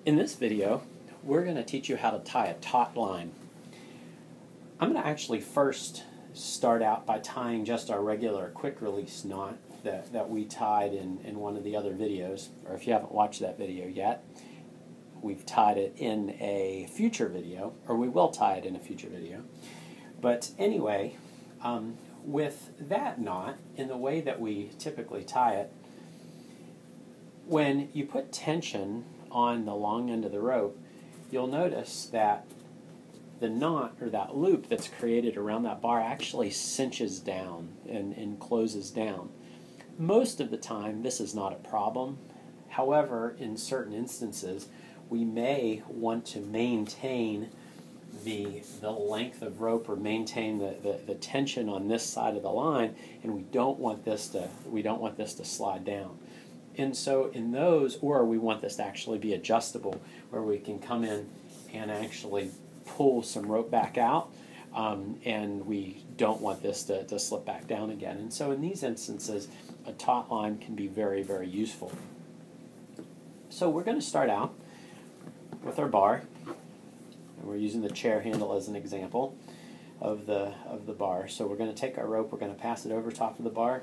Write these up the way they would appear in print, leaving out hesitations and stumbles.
In this video, we're going to teach you how to tie a taut line. I'm going to actually first start out by tying just our regular quick release knot that we tied in one of the other videos, or if you haven't watched that video yet, we've tied it in a future video, or we will tie it in a future video. But anyway, with that knot, in the way that we typically tie it, when you put tension on the long end of the rope, you'll notice that the knot, or that loop that's created around that bar, actually cinches down and closes down. Most of the time, this is not a problem. However, in certain instances, we may want to maintain the length of rope, or maintain the tension on this side of the line, and we don't want this to slide down. And so in those, or we want this to actually be adjustable, where we can come in and actually pull some rope back out, and we don't want this to slip back down again. And so in these instances, a taut line can be very, very useful. So we're going to start out with our bar, and we're using the chair handle as an example of the bar. So we're going to take our rope, we're going to pass it over top of the bar,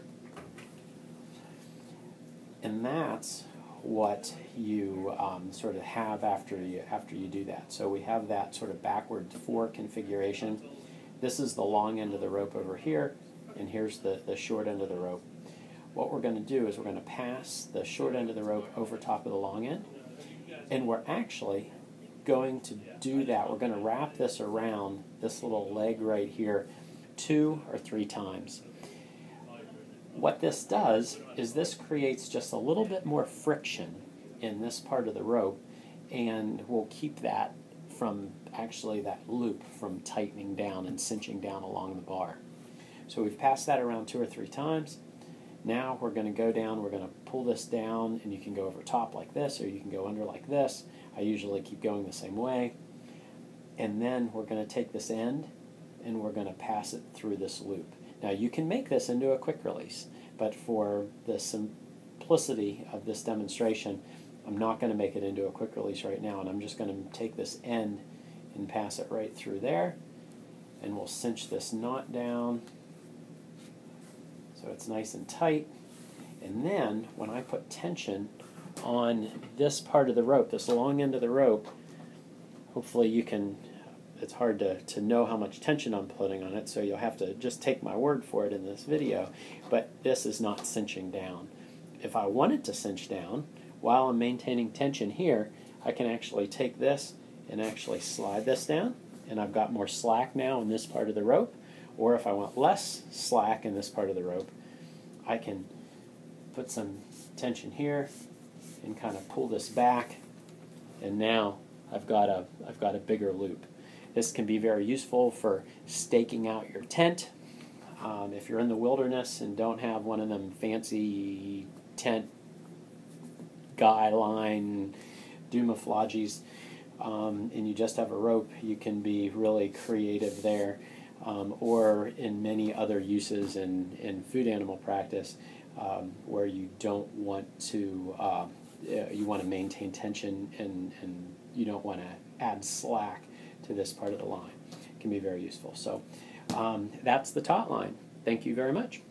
and that's what you sort of have after you do that. So we have that sort of backward 4 configuration. This is the long end of the rope over here, and here's the short end of the rope. What we're going to do is we're going to pass the short end of the rope over top of the long end, and we're actually going to do that. We're going to wrap this around this little leg right here 2 or 3 times. What this does is this creates just a little bit more friction in this part of the rope, and will keep that from that loop from tightening down and cinching down along the bar. So we've passed that around 2 or 3 times. Now we're going to go down, we're going to pull this down, and you can go over top like this, or you can go under like this. I usually keep going the same way. And then we're going to take this end, and we're going to pass it through this loop. Now you can make this into a quick release, but for the simplicity of this demonstration, I'm not going to make it into a quick release right now, and I'm just going to take this end and pass it right through there, and we'll cinch this knot down so it's nice and tight. And then when I put tension on this part of the rope, this long end of the rope, hopefully you can, it's hard to know how much tension I'm putting on it, so you'll have to just take my word for it in this video, but this is not cinching down. If I wanted to cinch down while I'm maintaining tension here, I can actually take this and actually slide this down, and I've got more slack now in this part of the rope. Or if I want less slack in this part of the rope, I can put some tension here and kind of pull this back, and now I've got a bigger loop. This can be very useful for staking out your tent. If you're in the wilderness and don't have one of them fancy tent guy line doomaflages, and you just have a rope, you can be really creative there. Or in many other uses in food animal practice, where you don't want to, you want to maintain tension, and you don't want to add slack to this part of the line. It can be very useful. So that's the taut line. Thank you very much.